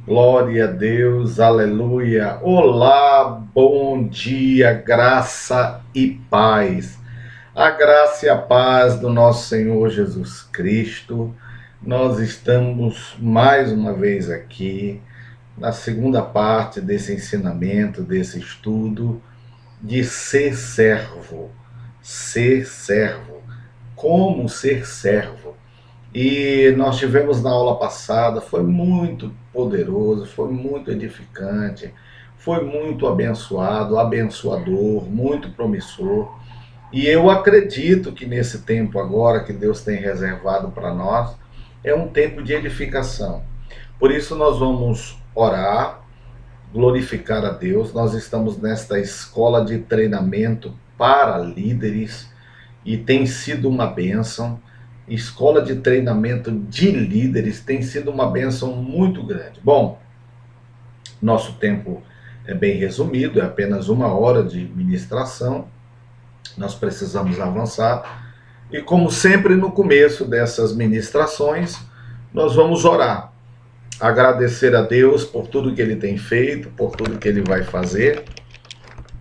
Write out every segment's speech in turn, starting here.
Glória a Deus, aleluia. Olá, bom dia, graça e paz. A graça e a paz do nosso Senhor Jesus Cristo. Nós estamos mais uma vez aqui na segunda parte desse ensinamento, desse estudo de ser servo. Ser servo. Como ser servo? E nós tivemos na aula passada, foi muito poderoso, foi muito edificante, foi muito abençoado, abençoador, muito promissor. E eu acredito que nesse tempo agora que Deus tem reservado para nós, é um tempo de edificação. Por isso nós vamos orar, glorificar a Deus. Nós estamos nesta escola de treinamento para líderes e tem sido uma bênção. Escola de treinamento de líderes tem sido uma bênção muito grande. Bom, nosso tempo é bem resumido, é apenas 1 hora de ministração. Nós precisamos avançar. E como sempre no começo dessas ministrações, nós vamos orar. Agradecer a Deus por tudo que Ele tem feito, por tudo que Ele vai fazer.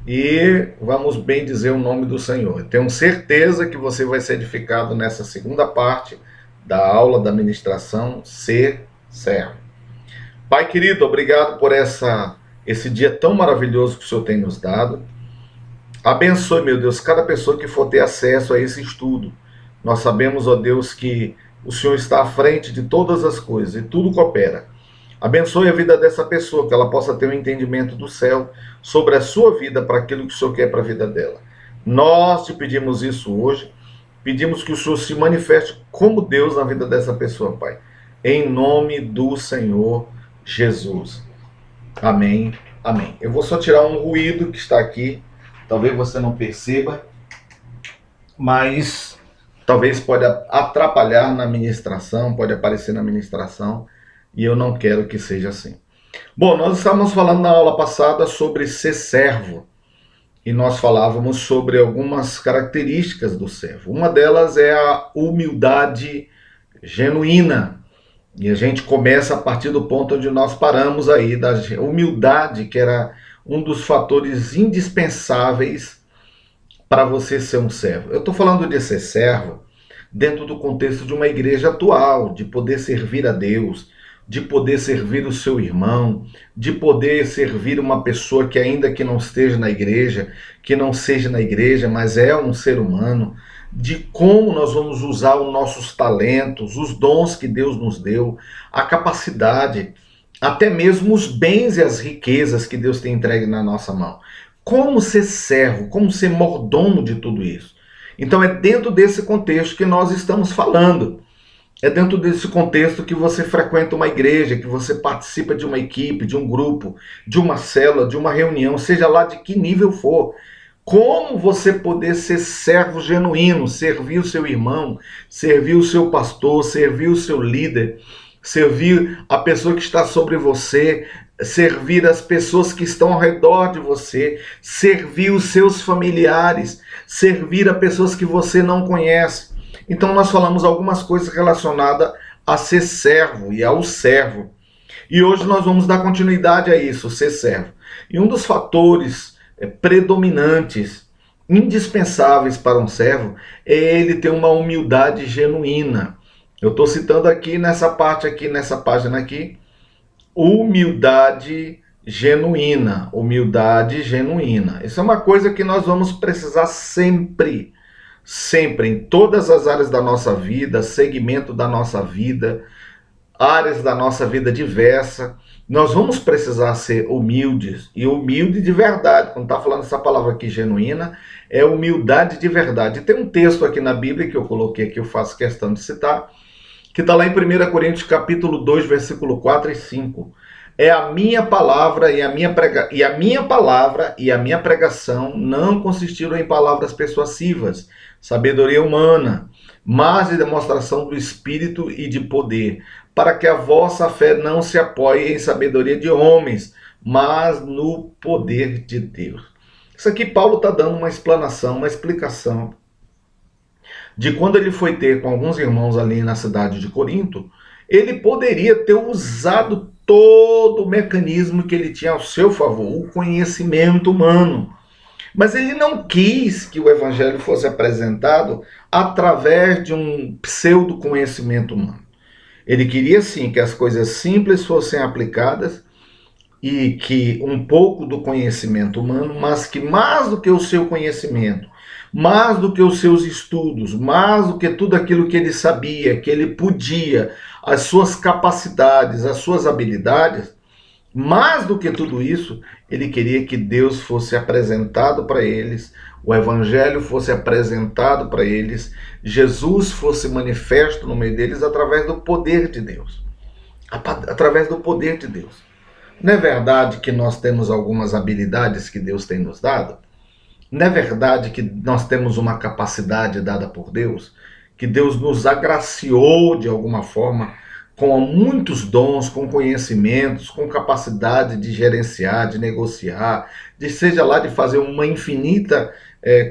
E vamos bem dizer o nome do Senhor. Tenho certeza que você vai ser edificado nessa segunda parte da aula da ministração Ser Servo. Pai querido, obrigado por esse dia tão maravilhoso que o Senhor tem nos dado. Abençoe, meu Deus, cada pessoa que for ter acesso a esse estudo. Nós sabemos, ó Deus, que o Senhor está à frente de todas as coisas e tudo coopera. Abençoe a vida dessa pessoa, que ela possa ter um entendimento do céu sobre a sua vida, para aquilo que o Senhor quer para a vida dela. Nós te pedimos isso hoje, pedimos que o Senhor se manifeste como Deus na vida dessa pessoa, Pai. Em nome do Senhor Jesus. Amém, amém. Eu vou só tirar um ruído que está aqui, talvez você não perceba, mas talvez pode atrapalhar na ministração, pode aparecer na ministração, e eu não quero que seja assim. Bom, nós estávamos falando na aula passada sobre ser servo, e nós falávamos sobre algumas características do servo. Uma delas é a humildade genuína, e a gente começa a partir do ponto onde nós paramos aí, da humildade, que era um dos fatores indispensáveis para você ser um servo. Eu estou falando de ser servo dentro do contexto de uma igreja atual, de poder servir a Deus, de poder servir o seu irmão, de poder servir uma pessoa que ainda que não esteja na igreja, que não seja na igreja, mas é um ser humano, de como nós vamos usar os nossos talentos, os dons que Deus nos deu, a capacidade, até mesmo os bens e as riquezas que Deus tem entregue na nossa mão. Como ser servo, como ser mordomo de tudo isso. Então é dentro desse contexto que nós estamos falando. É dentro desse contexto que você frequenta uma igreja, que você participa de uma equipe, de um grupo, de uma célula, de uma reunião, seja lá de que nível for. Como você poder ser servo genuíno, servir o seu irmão, servir o seu pastor, servir o seu líder, servir a pessoa que está sobre você, servir as pessoas que estão ao redor de você, servir os seus familiares, servir a pessoas que você não conhece. Então nós falamos algumas coisas relacionadas a ser servo e ao servo. E hoje nós vamos dar continuidade a isso, ser servo. E um dos fatores predominantes, indispensáveis para um servo, é ele ter uma humildade genuína. Eu estou citando aqui nessa parte aqui, nessa página aqui, humildade genuína. Humildade genuína. Isso é uma coisa que nós vamos precisar sempre. Sempre, em todas as áreas da nossa vida, segmento da nossa vida, áreas da nossa vida diversa, nós vamos precisar ser humildes, e humilde de verdade. Quando está falando essa palavra aqui, genuína, é humildade de verdade. Tem um texto aqui na Bíblia que eu coloquei aqui, eu faço questão de citar, que está lá em 1 Coríntios capítulo 2, versículo 4 e 5. É a minha palavra e a minha pregação não consistiram em palavras persuasivas, sabedoria humana, mas em demonstração do Espírito e de poder, para que a vossa fé não se apoie em sabedoria de homens, mas no poder de Deus. Isso aqui Paulo está dando uma explanação, uma explicação de quando ele foi ter com alguns irmãos ali na cidade de Corinto, ele poderia ter usado todo o mecanismo que ele tinha ao seu favor, o conhecimento humano. Mas ele não quis que o evangelho fosse apresentado através de um pseudo conhecimento humano. Ele queria sim que as coisas simples fossem aplicadas e que um pouco do conhecimento humano, mas que mais do que o seu conhecimento, mais do que os seus estudos, mais do que tudo aquilo que ele sabia, que ele podia, as suas capacidades, as suas habilidades, mais do que tudo isso, ele queria que Deus fosse apresentado para eles, o Evangelho fosse apresentado para eles, Jesus fosse manifesto no meio deles através do poder de Deus. Através do poder de Deus. Não é verdade que nós temos algumas habilidades que Deus tem nos dado? Não é verdade que nós temos uma capacidade dada por Deus? Que Deus nos agraciou de alguma forma com muitos dons, com conhecimentos, com capacidade de gerenciar, de negociar, de seja lá de fazer uma infinita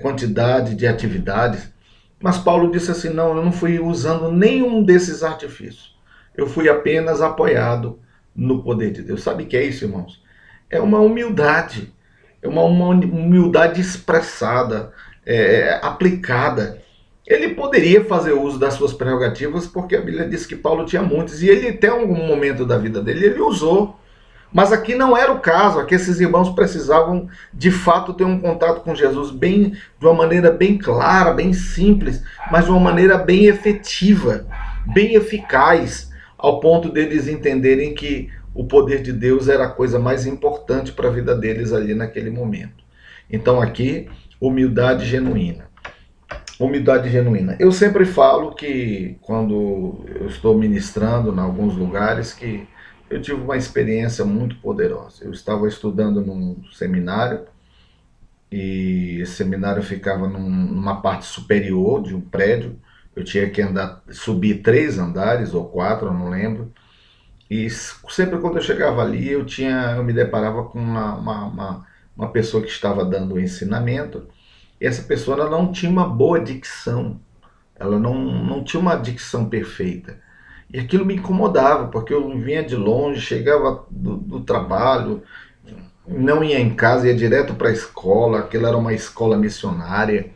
quantidade de atividades. Mas Paulo disse assim, não, eu não fui usando nenhum desses artifícios. Eu fui apenas apoiado no poder de Deus. Sabe o que é isso, irmãos? É uma humildade. É uma humildade expressada, aplicada. Ele poderia fazer uso das suas prerrogativas, porque a Bíblia diz que Paulo tinha muitas, e ele até algum momento da vida dele, ele usou. Mas aqui não era o caso, aqui esses irmãos precisavam de fato ter um contato com Jesus de uma maneira bem clara, bem simples, mas de uma maneira bem efetiva, bem eficaz, ao ponto deles entenderem que o poder de Deus era a coisa mais importante para a vida deles ali naquele momento. Então aqui, humildade genuína. Humildade genuína. Eu sempre falo que quando eu estou ministrando em alguns lugares que eu tive uma experiência muito poderosa. Eu estava estudando num seminário e esse seminário ficava numa parte superior de um prédio. Eu tinha que subir 3 andares ou 4, eu não lembro. E sempre quando eu chegava ali, eu me deparava com uma pessoa que estava dando o ensinamento. E essa pessoa ela não tinha uma boa dicção. Ela não tinha uma dicção perfeita. E aquilo me incomodava, porque eu vinha de longe, chegava do trabalho, não ia em casa, ia direto para a escola. Aquilo era uma escola missionária.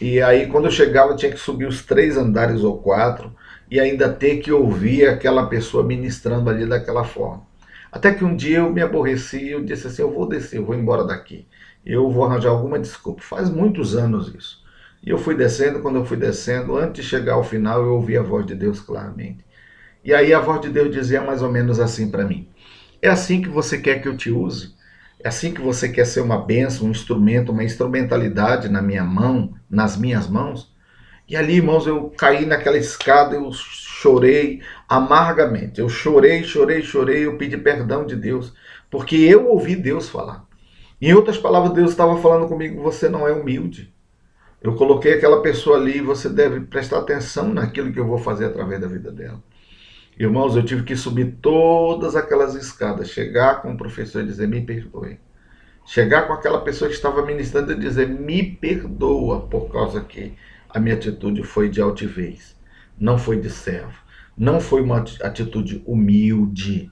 E aí, quando eu chegava, eu tinha que subir os 3 andares ou 4 e ainda ter que ouvir aquela pessoa ministrando ali daquela forma. Até que um dia eu me aborreci e eu disse assim, eu vou descer, eu vou embora daqui. Eu vou arranjar alguma desculpa. Faz muitos anos isso. E eu fui descendo, quando eu fui descendo, antes de chegar ao final, eu ouvi a voz de Deus claramente. E aí a voz de Deus dizia mais ou menos assim para mim. É assim que você quer que eu te use? É assim que você quer ser uma bênção, um instrumento, uma instrumentalidade na minha mão, nas minhas mãos? E ali, irmãos, eu caí naquela escada, eu chorei amargamente. Eu chorei, eu pedi perdão de Deus, porque eu ouvi Deus falar. Em outras palavras, Deus estava falando comigo, você não é humilde. Eu coloquei aquela pessoa ali e você deve prestar atenção naquilo que eu vou fazer através da vida dela. Irmãos, eu tive que subir todas aquelas escadas, chegar com o professor e dizer, me perdoe. Chegar com aquela pessoa que estava ministrando e dizer, me perdoa, por causa que a minha atitude foi de altivez, não foi de servo, não foi uma atitude humilde.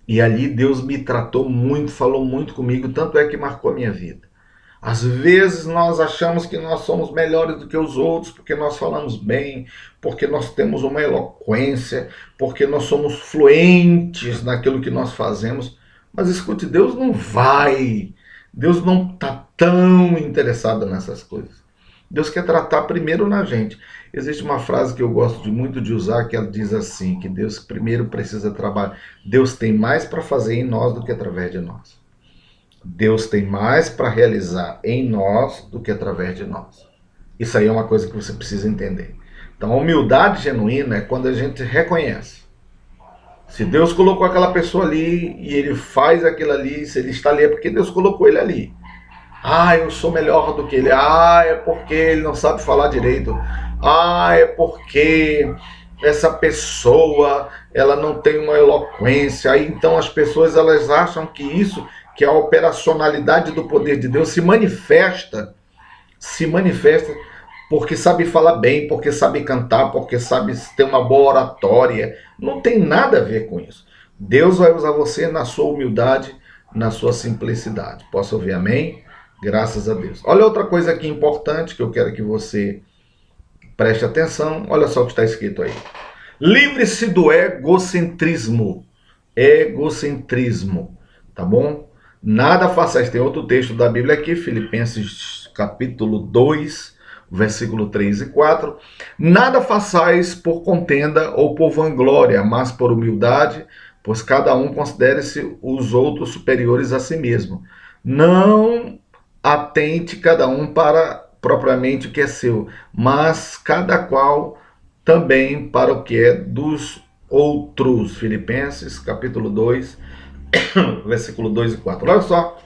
E ali Deus me tratou muito, falou muito comigo, tanto é que marcou a minha vida. Às vezes nós achamos que nós somos melhores do que os outros, porque nós falamos bem, porque nós temos uma eloquência, porque nós somos fluentes naquilo que nós fazemos. Mas escute, Deus não está tão interessado nessas coisas. Deus quer tratar primeiro na gente. Existe uma frase que eu gosto muito de usar, que ela diz assim, que Deus primeiro precisa trabalhar. Deus tem mais para fazer em nós do que através de nós. Deus tem mais para realizar em nós do que através de nós. Isso aí é uma coisa que você precisa entender. Então, a humildade genuína é quando a gente reconhece. Se Deus colocou aquela pessoa ali e ele faz aquilo ali, se ele está ali é porque Deus colocou ele ali. Ah, eu sou melhor do que ele. Ah, é porque ele não sabe falar direito. Ah, é porque essa pessoa ela não tem uma eloquência. Aí então as pessoas elas acham que isso, que a operacionalidade do poder de Deus se manifesta porque sabe falar bem, porque sabe cantar, porque sabe ter uma boa oratória. Não tem nada a ver com isso. Deus vai usar você na sua humildade, na sua simplicidade. Posso ouvir amém? Graças a Deus. Olha outra coisa aqui importante que eu quero que você preste atenção. Olha só o que está escrito aí. Livre-se do egocentrismo. Egocentrismo, tá bom? Nada façais. Tem outro texto da Bíblia aqui, Filipenses capítulo 2, versículo 3 e 4. Nada façais por contenda ou por vanglória, mas por humildade, pois cada um considere-se os outros superiores a si mesmo. Não atente cada um para propriamente o que é seu, mas cada qual também para o que é dos outros. Filipenses, capítulo 2, versículo 2 e 4. Olha só,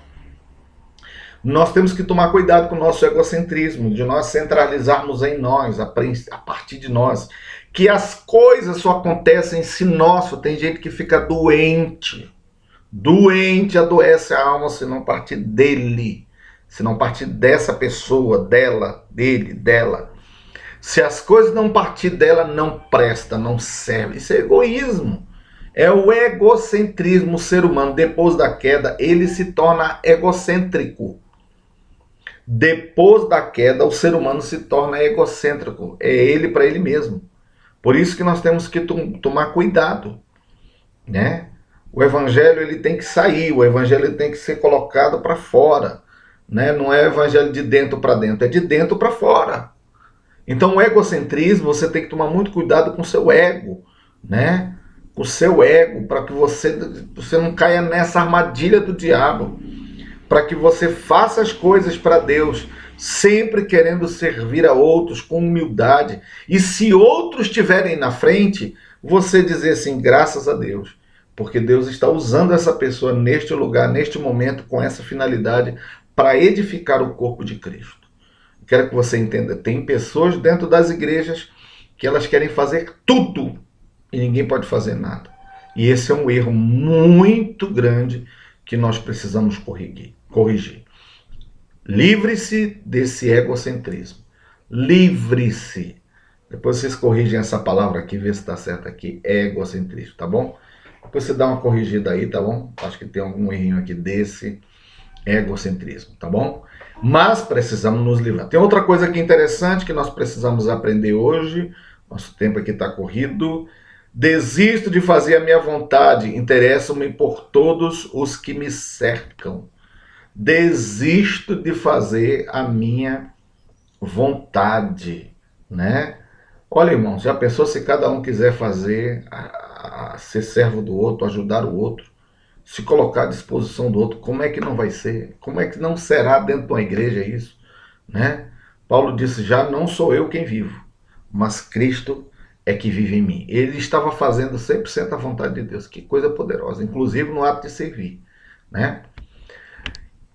nós temos que tomar cuidado com o nosso egocentrismo, de nós centralizarmos em nós, a partir de nós, que as coisas só acontecem se nós. Tem gente que fica doente, adoece a alma se não partir dele, se não partir dessa pessoa, dela, dele, dela. Se as coisas não partir dela, não presta, não serve. Isso é egoísmo. É o egocentrismo. O ser humano, depois da queda, ele se torna egocêntrico. Depois da queda, o ser humano se torna egocêntrico. É ele para ele mesmo. Por isso que nós temos que tomar cuidado, né? O evangelho ele tem que sair, o evangelho ele tem que ser colocado para fora, né? Não é evangelho de dentro para dentro, é de dentro para fora. Então o egocentrismo, você tem que tomar muito cuidado com o seu ego, né? Com o seu ego, para que você não caia nessa armadilha do diabo, para que você faça as coisas para Deus, sempre querendo servir a outros com humildade. E se outros estiverem na frente, você dizer assim, graças a Deus, porque Deus está usando essa pessoa neste lugar, neste momento, com essa finalidade, para edificar o corpo de Cristo. Quero que você entenda, tem pessoas dentro das igrejas que elas querem fazer tudo e ninguém pode fazer nada. E esse é um erro muito grande que nós precisamos corrigir. Livre-se desse egocentrismo. Livre-se. Depois vocês corrigem essa palavra aqui, vê se está certo aqui, egocentrismo, tá bom? Depois você dá uma corrigida aí, tá bom? Acho que tem algum errinho aqui desse egocentrismo, tá bom? Mas precisamos nos livrar. Tem outra coisa aqui interessante que nós precisamos aprender hoje. Nosso tempo aqui está corrido. Desisto de fazer a minha vontade, interesso-me por todos os que me cercam. Desisto de fazer a minha vontade, né? Olha, irmãos, já pensou se cada um quiser fazer, ser servo do outro, ajudar o outro, se colocar à disposição do outro, como é que não vai ser? Como é que não será dentro de uma igreja isso, né? Paulo disse, já não sou eu quem vivo, mas Cristo é que vive em mim. Ele estava fazendo 100% a vontade de Deus. Que coisa poderosa, inclusive no ato de servir, né?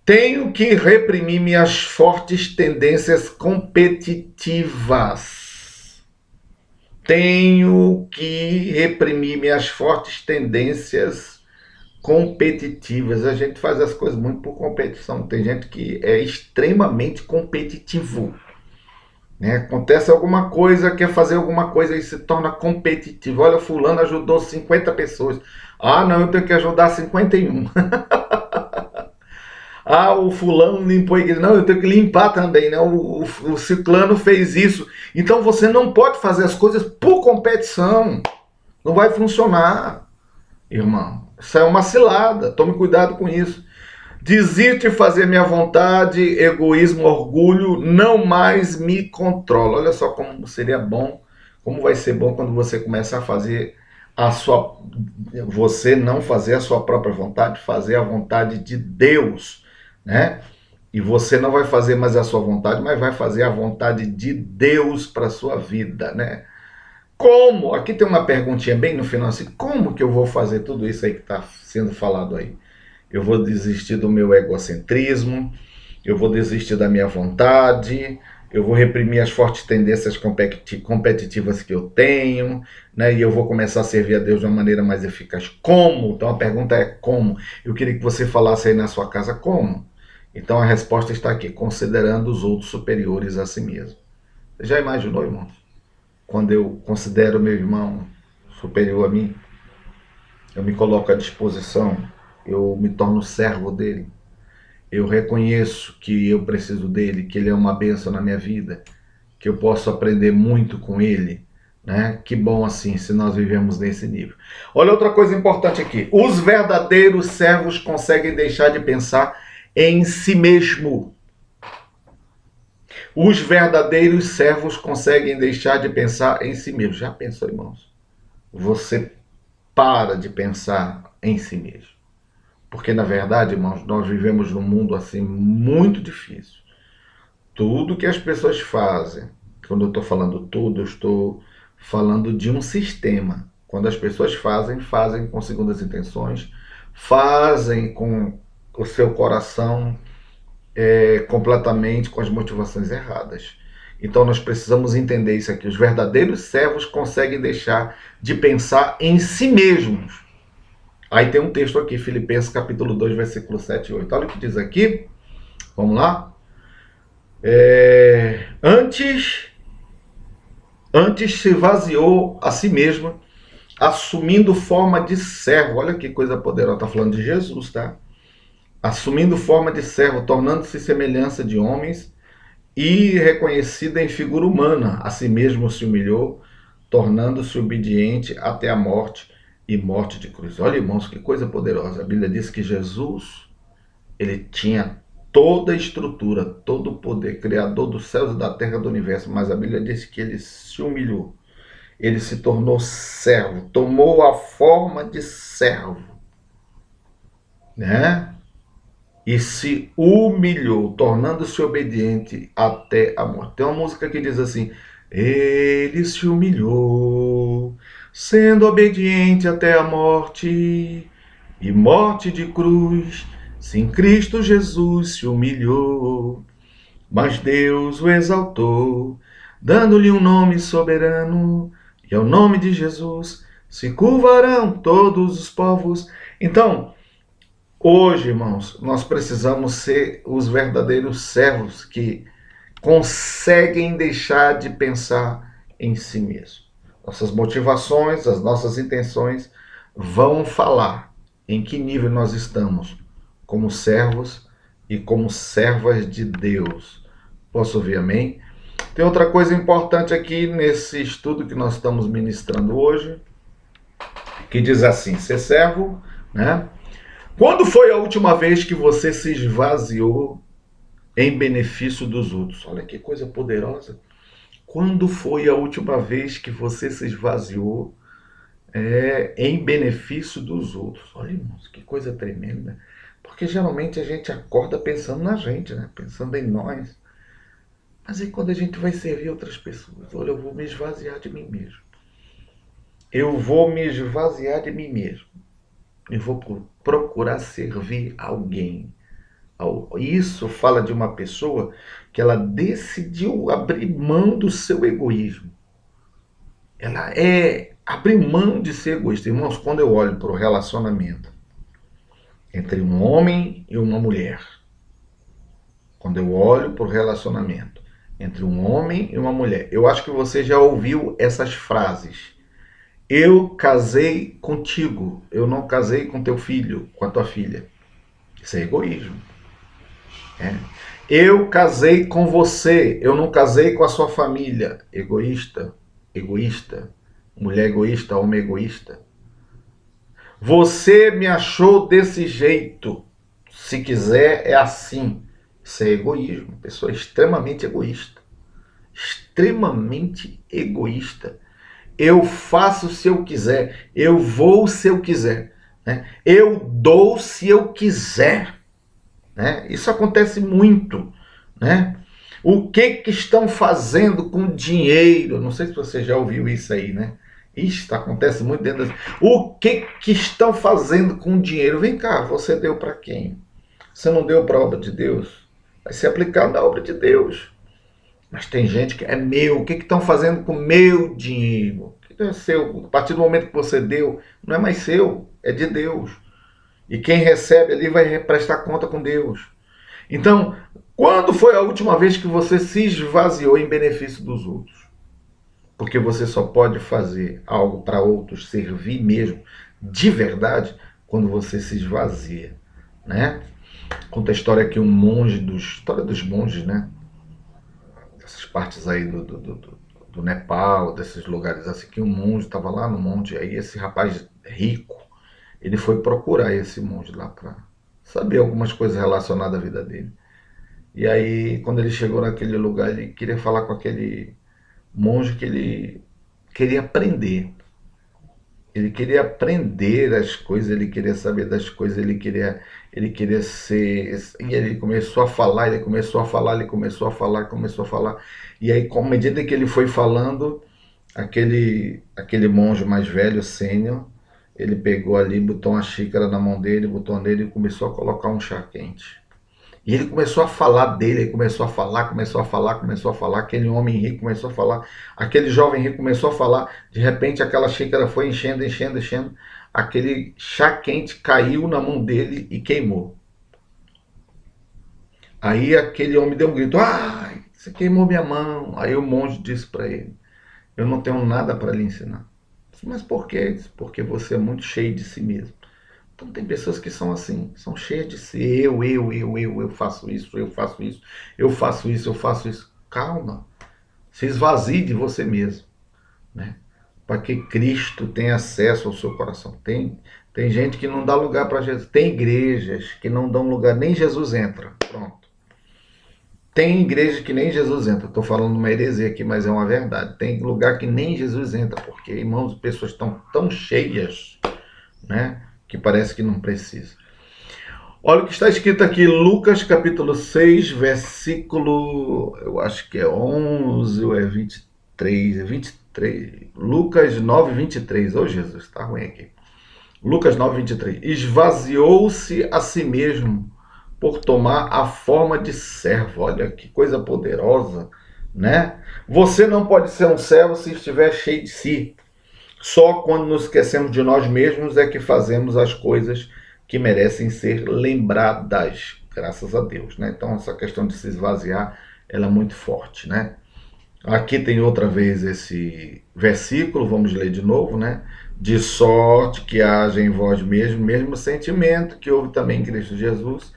Tenho que reprimir minhas fortes tendências competitivas. Tenho que reprimir minhas fortes tendências competitivas. A gente faz as coisas muito por competição. Tem gente que é extremamente competitivo, né? Acontece alguma coisa, quer fazer alguma coisa e se torna competitivo. Olha, fulano ajudou 50 pessoas. Ah, não, eu tenho que ajudar 51. Ah, o fulano limpou a igreja. Não, eu tenho que limpar também, né? O ciclano fez isso. Então você não pode fazer as coisas por competição. Não vai funcionar, irmão. Isso é uma cilada. Tome cuidado com isso. Desisto de fazer minha vontade, egoísmo, orgulho, não mais me controla. Olha só como seria bom, como vai ser bom quando você começar a fazer você não fazer a sua própria vontade, fazer a vontade de Deus, né? E você não vai fazer mais a sua vontade, mas vai fazer a vontade de Deus para a sua vida, né? Como? Aqui tem uma perguntinha bem no final assim, como que eu vou fazer tudo isso aí que está sendo falado aí? Eu vou desistir do meu egocentrismo, eu vou desistir da minha vontade, eu vou reprimir as fortes tendências competitivas que eu tenho, né? E eu vou começar a servir a Deus de uma maneira mais eficaz. Como? Então a pergunta é como? Eu queria que você falasse aí na sua casa como. Então a resposta está aqui, considerando os outros superiores a si mesmo. Você já imaginou, irmão? Quando eu considero meu irmão superior a mim? eu me coloco à disposição, eu me torno servo dele. Eu reconheço que eu preciso dele, que ele é uma bênção na minha vida, que eu posso aprender muito com ele, né? Que bom assim, se nós vivemos nesse nível. Olha outra coisa importante aqui. Os verdadeiros servos conseguem deixar de pensar em si mesmo. Os verdadeiros servos conseguem deixar de pensar em si mesmo. Já pensou, irmãos? Você para de pensar em si mesmo. Porque, na verdade, irmãos, nós vivemos num mundo assim muito difícil. Tudo que as pessoas fazem, quando eu estou falando tudo, eu estou falando de um sistema. Quando as pessoas fazem, fazem com segundas intenções, fazem com o seu coração completamente com as motivações erradas. Então nós precisamos entender isso aqui. Os verdadeiros servos conseguem deixar de pensar em si mesmos. Aí tem um texto aqui, Filipenses capítulo 2, versículo 7 e 8. Olha o que diz aqui. Vamos lá. Antes se vaziou a si mesmo, assumindo forma de servo. Olha que coisa poderosa. Está falando de Jesus, tá? Assumindo forma de servo, tornando-se semelhança de homens e reconhecida em figura humana. A si mesmo se humilhou, tornando-se obediente até a morte e morte de cruz. Olha, irmãos, que coisa poderosa. A Bíblia diz que Jesus, ele tinha toda a estrutura, todo o poder, criador dos céus e da terra, do universo, mas a Bíblia diz que ele se humilhou. Ele se tornou servo, tomou a forma de servo, né? E se humilhou, tornando-se obediente até a morte. Tem uma música que diz assim: ele se humilhou, sendo obediente até a morte, e morte de cruz. Sim, Cristo Jesus se humilhou, mas Deus o exaltou, dando-lhe um nome soberano, e ao nome de Jesus se curvarão todos os povos. Então, hoje, irmãos, nós precisamos ser os verdadeiros servos que conseguem deixar de pensar em si mesmo. Nossas motivações, as nossas intenções vão falar em que nível nós estamos como servos e como servas de Deus. Posso ouvir amém? Tem outra coisa importante aqui nesse estudo que nós estamos ministrando hoje, que diz assim: ser servo, né? Quando foi a última vez que você se esvaziou em benefício dos outros? Olha que coisa poderosa. Quando foi a última vez que você se esvaziou em benefício dos outros? Olha, irmãos, que coisa tremenda. Porque geralmente a gente acorda pensando na gente, né? Pensando em nós. Mas aí quando a gente vai servir outras pessoas, olha, eu vou me esvaziar de mim mesmo. Eu vou me esvaziar de mim mesmo. Eu vou procurar servir alguém. Isso fala de uma pessoa que ela decidiu abrir mão do seu egoísmo. Ela abrir mão de ser egoísta. Irmãos, quando eu olho para o relacionamento entre um homem e uma mulher, quando eu olho para o relacionamento entre um homem e uma mulher, eu acho que você já ouviu essas frases. Eu casei contigo, eu não casei com teu filho, com a tua filha. Isso é egoísmo. Eu casei com você, eu não casei com a sua família. Egoísta, egoísta. Mulher egoísta, homem egoísta. Você me achou desse jeito. Se quiser, é assim. Isso é egoísmo. Pessoa extremamente egoísta. Extremamente egoísta. Eu faço se eu quiser. Eu vou se eu quiser. Né? Eu dou se eu quiser. Né? Isso acontece muito. Né? O que estão fazendo com dinheiro? Não sei se você já ouviu isso aí, né? Isso acontece muito dentro das... O que estão fazendo com dinheiro? Vem cá, você deu para quem? Você não deu para a obra de Deus? Vai ser aplicado na obra de Deus. Mas tem gente que é meu. O que estão fazendo com meu dinheiro? O que é seu? A partir do momento que você deu, não é mais seu, é de Deus. E quem recebe ali vai prestar conta com Deus. Então, quando foi a última vez que você se esvaziou em benefício dos outros? Porque você só pode fazer algo para outros, servir mesmo, de verdade quando você se esvazia, né? Conta a história aqui um monge, história dos monges, né? Essas partes aí do Nepal, desses lugares assim, que um monge estava lá no monte, aí esse rapaz rico, ele foi procurar esse monge lá para saber algumas coisas relacionadas à vida dele. E aí, quando ele chegou naquele lugar, ele queria falar com aquele monge que ele queria aprender. Ele queria aprender as coisas, ele queria saber das coisas, ele queria ser. E ele começou a falar, ele começou a falar, ele começou a falar, começou a falar. E aí, à medida que ele foi falando, aquele monge mais velho, sênior, ele pegou ali, botou uma xícara na mão dele, botou nele e começou a colocar um chá quente. E ele começou a falar dele, ele começou a falar, começou a falar, começou a falar, aquele homem rico começou a falar, aquele jovem rico começou a falar, de repente aquela xícara foi enchendo, enchendo, enchendo, aquele chá quente caiu na mão dele e queimou. Aí aquele homem deu um grito, ai, você queimou minha mão. Aí o monge disse para ele, eu não tenho nada para lhe ensinar. Mas por quê? Porque você é muito cheio de si mesmo. Então tem pessoas que são assim, são cheias de si, eu faço isso, eu faço isso, eu faço isso, eu faço isso. Calma, se esvazie de você mesmo, né? Para que Cristo tenha acesso ao seu coração. Tem gente que não dá lugar para Jesus, tem igrejas que não dão lugar, nem Jesus entra, pronto. Tem igreja que nem Jesus entra, estou falando uma heresia aqui, mas é uma verdade. Tem lugar que nem Jesus entra, porque, irmãos, pessoas estão tão cheias, né? Que parece que não precisa. Olha o que está escrito aqui, Lucas capítulo 6, versículo, eu acho que é 11 ou é 23, é 23. Lucas 9, 23. Ô Jesus, está ruim aqui. Lucas 9, 23. Esvaziou-se a si mesmo por tomar a forma de servo. Olha que coisa poderosa, né? Você não pode ser um servo se estiver cheio de si. Só quando nos esquecemos de nós mesmos é que fazemos as coisas que merecem ser lembradas, graças a Deus, né? Então essa questão de se esvaziar, ela é muito forte, né? Aqui tem outra vez esse versículo, vamos ler de novo, né? De sorte que haja em vós mesmo sentimento que houve também em Cristo Jesus,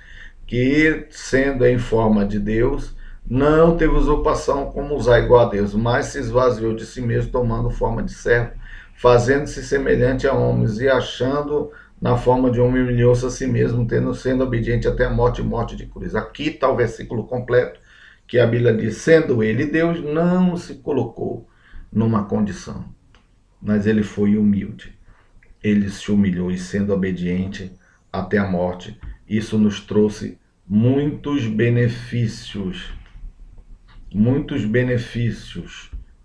que sendo em forma de Deus, não teve usurpação como usar igual a Deus, mas se esvaziou de si mesmo, tomando forma de servo, fazendo-se semelhante a homens e achando na forma de homem humilhou-se a si mesmo, sendo obediente até a morte e morte de cruz. Aqui está o versículo completo, que a Bíblia diz, sendo ele Deus, não se colocou numa condição, mas ele foi humilde. Ele se humilhou e sendo obediente até a morte. Isso nos trouxe muitos benefícios,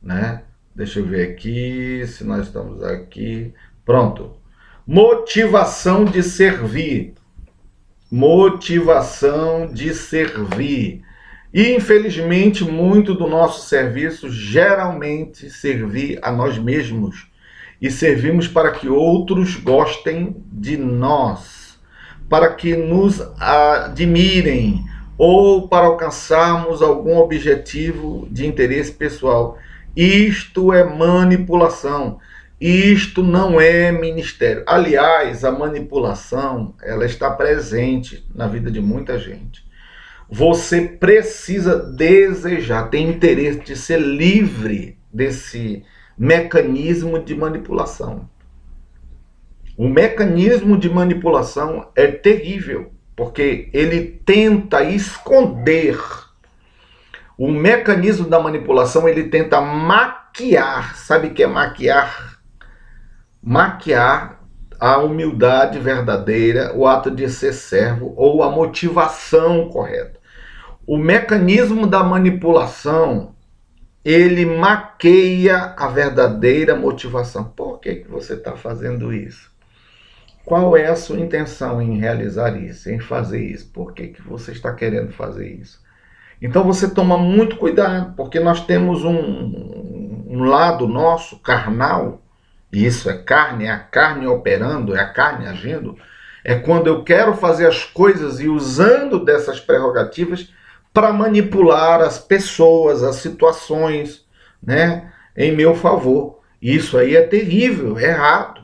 né? Deixa eu ver aqui, se nós estamos aqui. Pronto. Motivação de servir. Motivação de servir. E, infelizmente, muito do nosso serviço geralmente servir a nós mesmos. E servimos para que outros gostem de nós, para que nos admirem, ou para alcançarmos algum objetivo de interesse pessoal. Isto é manipulação. Isto não é ministério. Aliás, a manipulação, ela está presente na vida de muita gente. Você precisa desejar, ter interesse de ser livre desse mecanismo de manipulação. O mecanismo de manipulação é terrível, porque ele tenta esconder. O mecanismo da manipulação, ele tenta maquiar. Sabe o que é maquiar? Maquiar a humildade verdadeira, o ato de ser servo ou a motivação correta. O mecanismo da manipulação, ele maqueia a verdadeira motivação. Por que você está fazendo isso? Qual é a sua intenção em realizar isso, em fazer isso? Por que você está querendo fazer isso? Então você toma muito cuidado, porque nós temos um lado nosso, carnal, e isso é carne, é a carne operando, é a carne agindo, é quando eu quero fazer as coisas e usando dessas prerrogativas para manipular as pessoas, as situações, né, em meu favor. Isso aí é terrível, é errado,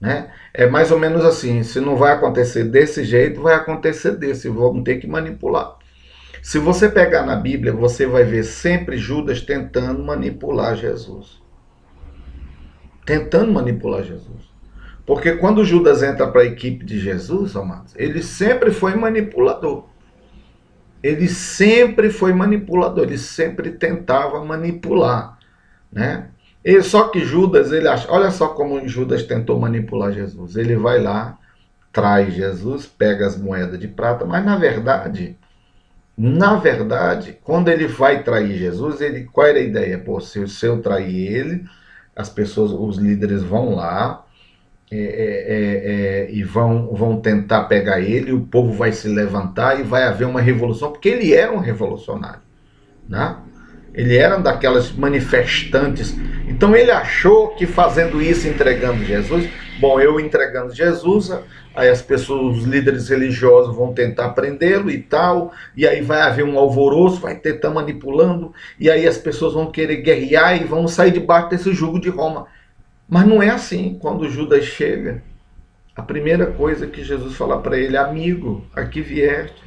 né? É mais ou menos assim, se não vai acontecer desse jeito, vai acontecer desse, vamos ter que manipular. Se você pegar na Bíblia, você vai ver sempre Judas tentando manipular Jesus. Tentando manipular Jesus. Porque quando Judas entra para a equipe de Jesus, amados, ele sempre foi manipulador. Ele sempre foi manipulador, ele sempre tentava manipular, né? E só que Judas, ele acha, olha só como Judas tentou manipular Jesus. Ele vai lá, traz Jesus, pega as moedas de prata, mas na verdade, quando ele vai trair Jesus, qual era a ideia? Pô, se eu trair ele, as pessoas, os líderes vão lá, e vão tentar pegar ele, o povo vai se levantar e vai haver uma revolução, porque ele era um revolucionário, né? Ele era um daquelas manifestantes. Então ele achou que fazendo isso, entregando Jesus, bom, eu entregando Jesus, aí as pessoas, os líderes religiosos vão tentar prendê-lo e tal, e aí vai haver um alvoroço, vai tentar manipulando, e aí as pessoas vão querer guerrear e vão sair debaixo desse jugo de Roma. Mas não é assim. Quando Judas chega, a primeira coisa que Jesus fala para ele: amigo, aqui vieste,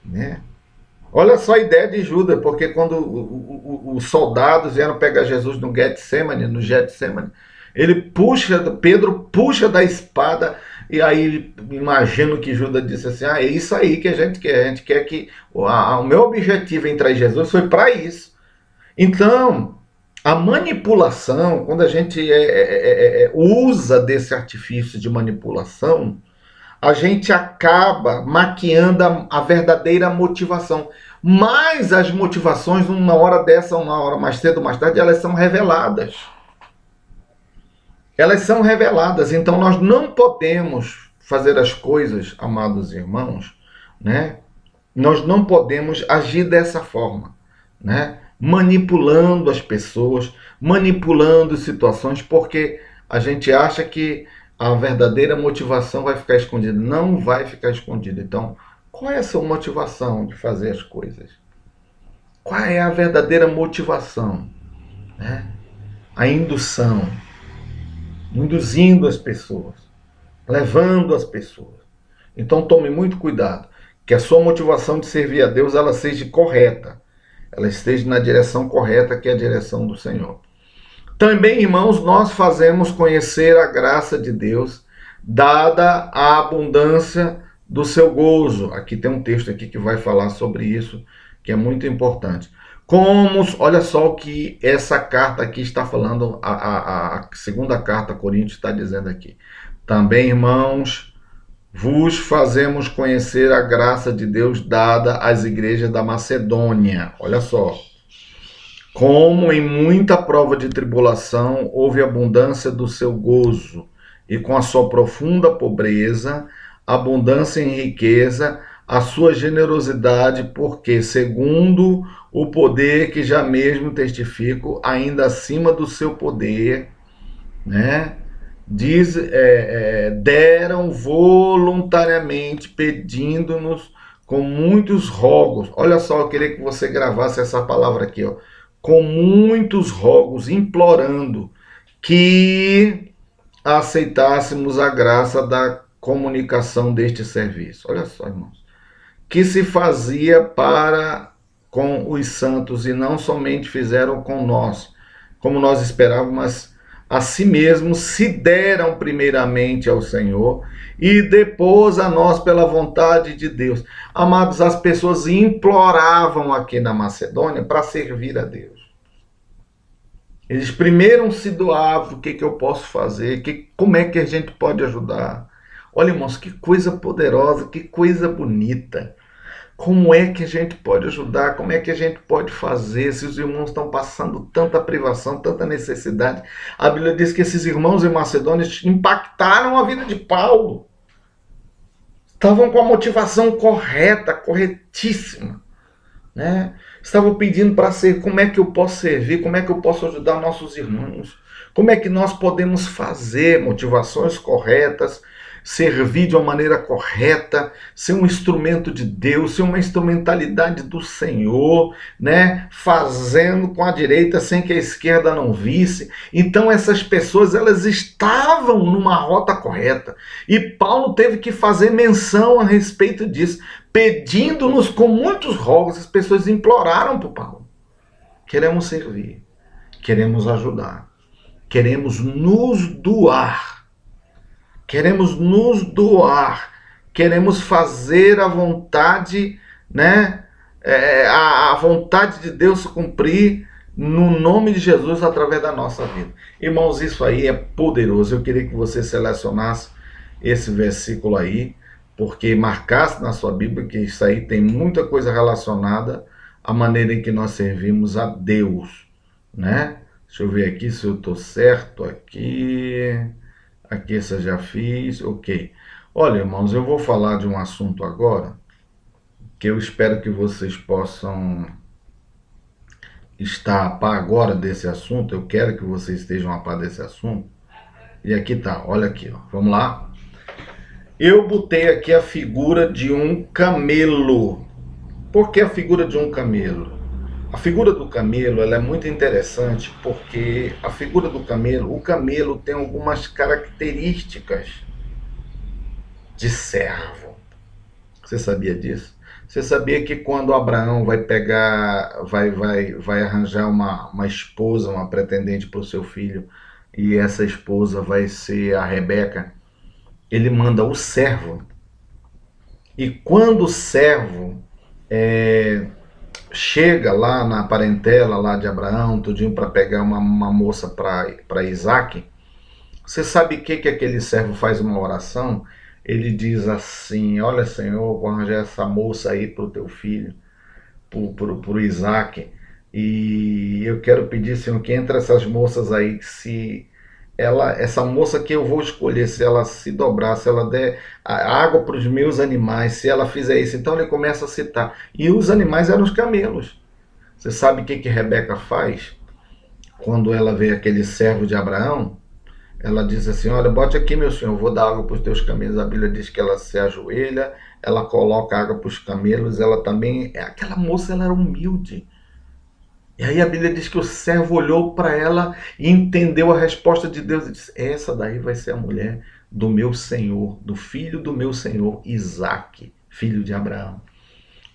né? Olha só a ideia de Judas, porque quando os soldados vieram pegar Jesus no Getsemane, Pedro puxa da espada, e aí imagino que Judas disse assim: é isso aí que a gente quer que o meu objetivo em trazer Jesus foi para isso. Então, a manipulação, quando a gente usa desse artifício de manipulação, a gente acaba maquiando a verdadeira motivação. Mas as motivações, uma hora dessa, uma hora mais cedo ou mais tarde, elas são reveladas. Elas são reveladas. Então nós não podemos fazer as coisas, amados irmãos, né? Nós não podemos agir dessa forma, né? Manipulando as pessoas, manipulando situações, porque a gente acha que a verdadeira motivação vai ficar escondida. Não vai ficar escondida. Então, qual é a sua motivação de fazer as coisas? Qual é a verdadeira motivação? Né? A indução. Induzindo as pessoas. Levando as pessoas. Então, tome muito cuidado. Que a sua motivação de servir a Deus ela seja correta. Ela esteja na direção correta, que é a direção do Senhor. Também, irmãos, nós fazemos conhecer a graça de Deus, dada a abundância do seu gozo. Aqui tem um texto aqui que vai falar sobre isso, que é muito importante. Olha só o que essa carta aqui está falando, a segunda carta a Coríntios está dizendo aqui. Também, irmãos, vos fazemos conhecer a graça de Deus dada às igrejas da Macedônia. Olha só. Como em muita prova de tribulação houve abundância do seu gozo, e com a sua profunda pobreza, abundância em riqueza, a sua generosidade, porque, segundo o poder que já mesmo testifico, ainda acima do seu poder, né? Deram voluntariamente, pedindo-nos com muitos rogos. Olha só, eu queria que você gravasse essa palavra aqui, ó. Com muitos rogos, implorando que aceitássemos a graça da comunicação deste serviço. Olha só, irmãos. Que se fazia para com os santos, e não somente fizeram com nós, como nós esperávamos, mas a si mesmos se deram primeiramente ao Senhor e depois a nós pela vontade de Deus. Amados, as pessoas imploravam aqui na Macedônia para servir a Deus. Eles primeiro se doavam: o que eu posso fazer, como é que a gente pode ajudar. Olha, irmãos, que coisa poderosa, que coisa bonita. Como é que a gente pode ajudar? Como é que a gente pode fazer se os irmãos estão passando tanta privação, tanta necessidade? A Bíblia diz que esses irmãos em Macedônia impactaram a vida de Paulo. Estavam com a motivação correta, corretíssima, né? Estavam pedindo para ser, como é que eu posso servir, como é que eu posso ajudar nossos irmãos, como é que nós podemos fazer motivações corretas, servir de uma maneira correta, ser um instrumento de Deus, ser uma instrumentalidade do Senhor, né? Fazendo com a direita sem que a esquerda não visse. Então essas pessoas, elas estavam numa rota correta. E Paulo teve que fazer menção a respeito disso, pedindo-nos com muitos rogos. As pessoas imploraram para Paulo: queremos servir, queremos ajudar, queremos nos doar, queremos fazer a vontade, né? A vontade de Deus se cumprir no nome de Jesus através da nossa vida. Irmãos, isso aí é poderoso. Eu queria que você selecionasse esse versículo aí, porque marcasse na sua Bíblia, que isso aí tem muita coisa relacionada à maneira em que nós servimos a Deus, né? Deixa eu ver aqui se eu estou certo aqui. Aqui essa já fiz, ok. Olha, irmãos, eu vou falar de um assunto agora que eu espero que vocês possam estar a par agora desse assunto. Eu quero que vocês estejam a par desse assunto. E aqui tá, olha aqui, ó. Vamos lá. Eu botei aqui a figura de um camelo. Por que a figura de um camelo? A figura do camelo, ela é muito interessante porque a figura do camelo, o camelo tem algumas características de servo. Você sabia disso? Você sabia que quando Abraão vai pegar, vai arranjar uma esposa, uma pretendente para o seu filho, e essa esposa vai ser a Rebeca, ele manda o servo. E quando o servo chega lá na parentela lá de Abraão, tudinho, para pegar uma moça para Isaac, você sabe o que aquele servo faz? Uma oração. Ele diz assim: olha, Senhor, vou arranjar essa moça aí para o teu filho, para o Isaac, e eu quero pedir, Senhor, que entre essas moças aí, que se essa moça que eu vou escolher, se ela se dobrar, se ela der a água para os meus animais, se ela fizer isso. Então ele começa a citar. E os animais eram os camelos. Você sabe o que Rebeca faz? Quando ela vê aquele servo de Abraão, ela diz assim: olha, bote aqui, meu senhor, eu vou dar água para os teus camelos. A Bíblia diz que ela se ajoelha, ela coloca água para os camelos, ela também... Aquela moça, ela era humilde. E aí a Bíblia diz que o servo olhou para ela e entendeu a resposta de Deus e disse: essa daí vai ser a mulher do meu senhor, do filho do meu senhor Isaac, filho de Abraão.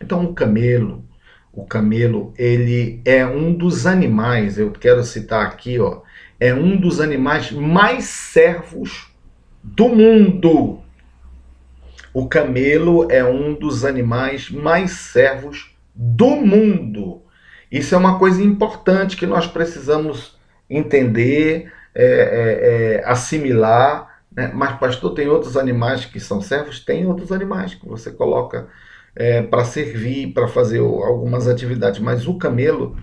Então o camelo, ele é um dos animais, eu quero citar aqui, ó, é um dos animais mais servos do mundo. O camelo é um dos animais mais servos do mundo. Isso é uma coisa importante que nós precisamos entender, assimilar, né? Mas, pastor, tem outros animais que são servos? Tem outros animais que você coloca para servir, para fazer algumas atividades. Mas o camelo,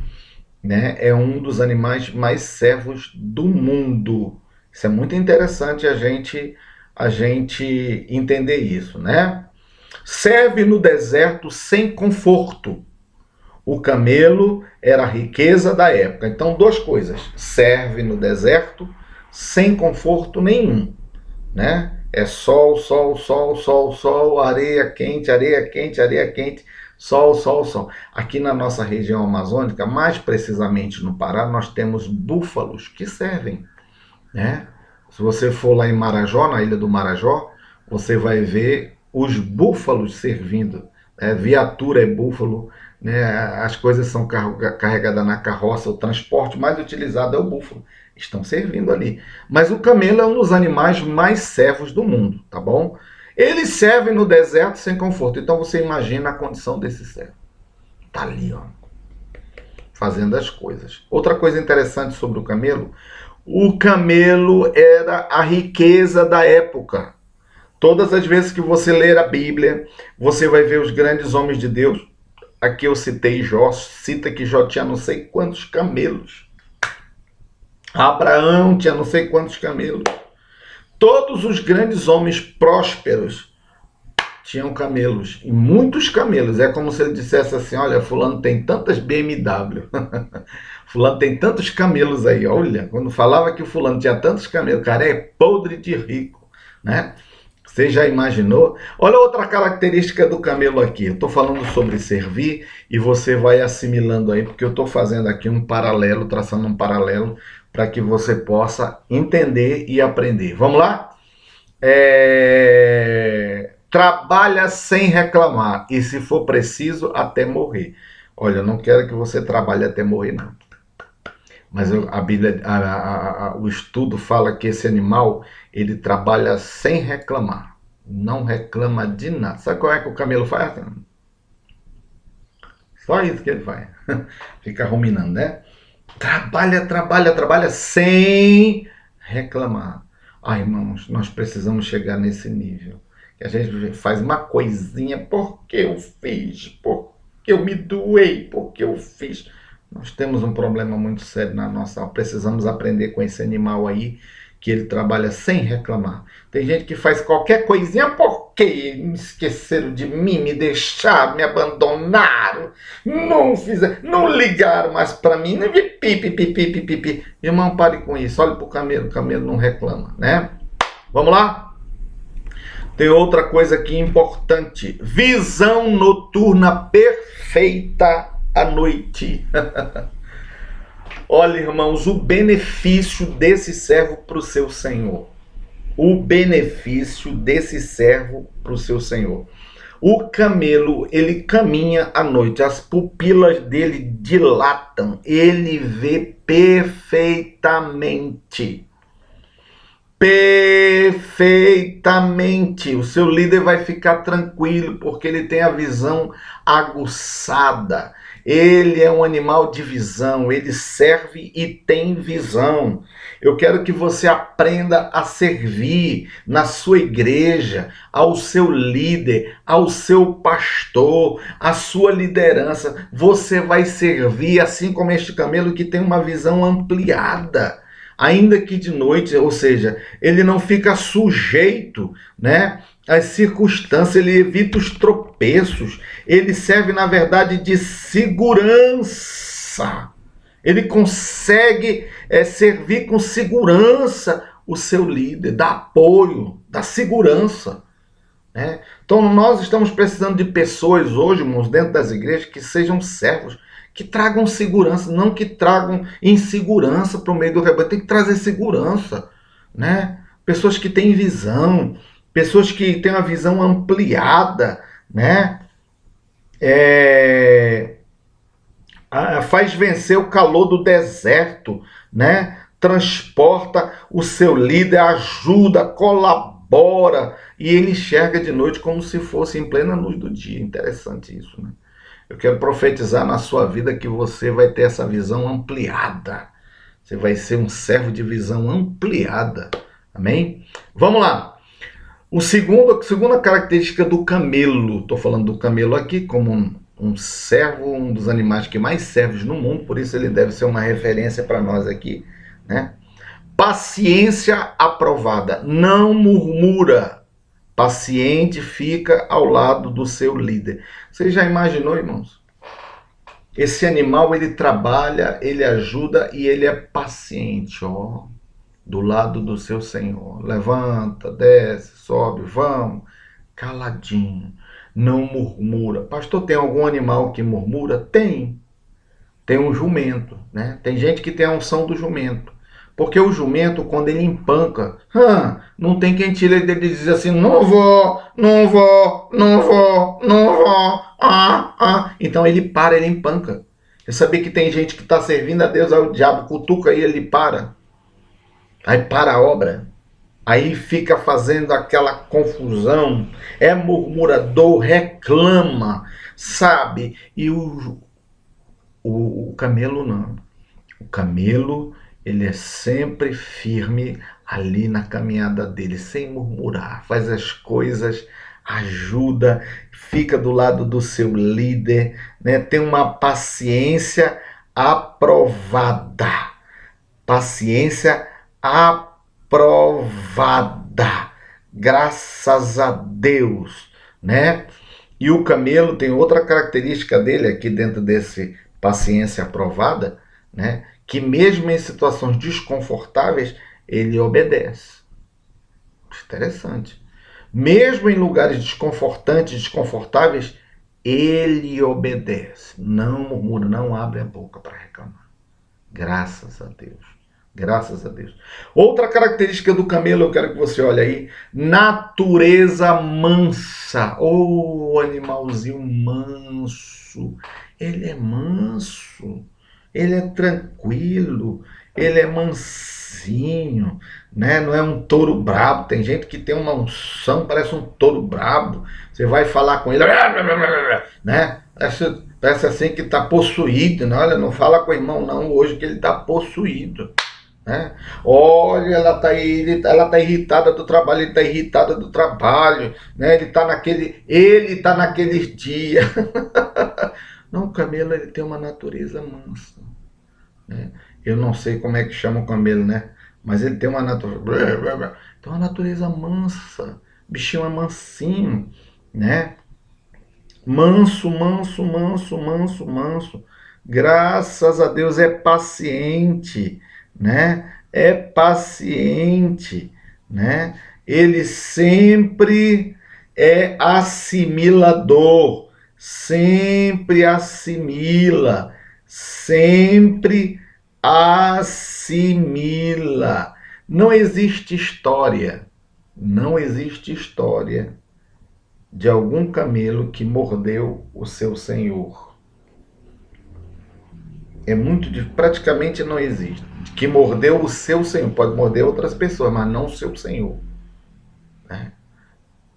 né, é um dos animais mais servos do mundo. Isso é muito interessante a gente entender isso, né? Serve no deserto sem conforto. O camelo era a riqueza da época. Então, duas coisas: serve no deserto sem conforto nenhum, né? É sol, sol, sol, sol, sol, areia quente, areia quente, areia quente, sol, sol, sol. Aqui na nossa região amazônica, mais precisamente no Pará, nós temos búfalos que servem, né? Se você for lá em Marajó, na ilha do Marajó, você vai ver os búfalos servindo. Viatura é búfalo, né? As coisas são carregadas na carroça, o transporte mais utilizado é o búfalo. Estão servindo ali. Mas o camelo é um dos animais mais servos do mundo, tá bom? Ele serve no deserto sem conforto. Então você imagina a condição desse servo. Tá ali, ó, fazendo as coisas. Outra coisa interessante sobre o camelo era a riqueza da época. Todas as vezes que você ler a Bíblia, você vai ver os grandes homens de Deus. Aqui eu citei Jó, cita que Jó tinha não sei quantos camelos. Abraão tinha não sei quantos camelos. Todos os grandes homens prósperos tinham camelos, e muitos camelos. É como se ele dissesse assim: olha, fulano tem tantas BMW, fulano tem tantos camelos aí. Olha, quando falava que o fulano tinha tantos camelos, cara, é podre de rico, né? Você já imaginou? Olha outra característica do camelo aqui. Eu estou falando sobre servir e você vai assimilando aí, porque eu estou fazendo aqui um paralelo, traçando um paralelo para que você possa entender e aprender. Vamos lá? Trabalha sem reclamar e, se for preciso, até morrer. Olha, eu não quero que você trabalhe até morrer, não. Mas a Bíblia, o estudo fala que esse animal, ele trabalha sem reclamar. Não reclama de nada. Sabe qual é que o camelo faz? Só isso que ele faz. Fica ruminando, né? Trabalha sem reclamar. Ah, irmãos, nós precisamos chegar nesse nível. Que a gente faz uma coisinha porque eu fiz, porque eu me doei, porque eu fiz. Nós temos um problema muito sério na nossa alma. Precisamos aprender com esse animal aí, que ele trabalha sem reclamar. Tem gente que faz qualquer coisinha porque me esqueceram de mim, me deixaram, me abandonaram, não ligaram mais para mim, nem pipi. Irmão, pare com isso. Olhe para o camelo não reclama, né? Vamos lá? Tem outra coisa aqui importante. Visão noturna perfeita à noite. Olha, irmãos, o benefício desse servo para o seu senhor. O benefício desse servo para o seu senhor. O camelo, ele caminha à noite, as pupilas dele dilatam, ele vê perfeitamente. Perfeitamente. O seu líder vai ficar tranquilo, porque ele tem a visão aguçada. Ele é um animal de visão, ele serve e tem visão. Eu quero que você aprenda a servir na sua igreja, ao seu líder, ao seu pastor, à sua liderança. Você vai servir assim como este camelo que tem uma visão ampliada. Ainda que de noite, ou seja, ele não fica sujeito, né, às circunstâncias, ele evita os tropeços, ele serve, na verdade, de segurança. Ele consegue servir com segurança o seu líder, dar apoio, dar segurança. Né? Então, nós estamos precisando de pessoas hoje, irmãos, dentro das igrejas, que sejam servos, que tragam segurança, não que tragam insegurança para o meio do rebanho. Tem que trazer segurança, né? Pessoas que têm visão, pessoas que têm uma visão ampliada, né? Faz vencer o calor do deserto, né? Transporta o seu líder, ajuda, colabora, e ele enxerga de noite como se fosse em plena luz do dia. Interessante isso, né? Eu quero profetizar na sua vida que você vai ter essa visão ampliada. Você vai ser um servo de visão ampliada. Amém? Vamos lá. A segunda característica do camelo. Estou falando do camelo aqui como um servo, um dos animais que mais serve no mundo. Por isso ele deve ser uma referência para nós aqui, né? Paciência aprovada. Não murmura. Paciente, fica ao lado do seu líder. Você já imaginou, irmãos? Esse animal, ele trabalha, ele ajuda e ele é paciente, ó, do lado do seu senhor. Levanta, desce, sobe, vamos, caladinho, não murmura. Pastor, tem algum animal que murmura? Tem. Tem um jumento, né? Tem gente que tem a unção do jumento. Porque o jumento, quando ele empanca, não tem quem tire ele diz assim, não vou. Então ele para, ele empanca. Eu sabia que tem gente que está servindo a Deus, aí o diabo cutuca e ele para. Aí para a obra. Aí fica fazendo aquela confusão, é murmurador, reclama, sabe? E o camelo não. O camelo, ele é sempre firme ali na caminhada dele, sem murmurar, faz as coisas, ajuda, fica do lado do seu líder, né? Tem uma paciência aprovada. Paciência aprovada. Graças a Deus, né? E o camelo tem outra característica dele aqui dentro desse paciência aprovada, né? Que mesmo em situações desconfortáveis, ele obedece. Interessante. Mesmo em lugares desconfortantes, desconfortáveis, ele obedece. Não murmura, não abre a boca para reclamar. Graças a Deus. Graças a Deus. Outra característica do camelo, eu quero que você olhe aí, natureza mansa. Oh, animalzinho manso. Ele é manso. Ele é tranquilo. Ele é mansinho, né? Não é um touro brabo. Tem gente que tem uma unção, parece um touro brabo. Você vai falar com ele, né? Parece assim que está possuído, né? Olha, não fala com o irmão não hoje que ele está possuído. Né? Olha, ela tá irritada do trabalho, ele está irritada do trabalho, né? Ele está naqueles dias. Não, o camelo ele tem uma natureza mansa, né? Eu não sei como é que chama o camelo, né? Mas ele tem uma natureza, mansa. O bichinho é mansinho, né? Manso, manso, manso, manso, manso. Graças a Deus é paciente, né? É paciente, né? Ele sempre é assimilador, sempre assimila, sempre assimila. Não existe história, não existe história de algum camelo que mordeu o seu senhor. É muito difícil, praticamente não existe. Que mordeu o seu senhor, pode morder outras pessoas, mas não o seu senhor. Né?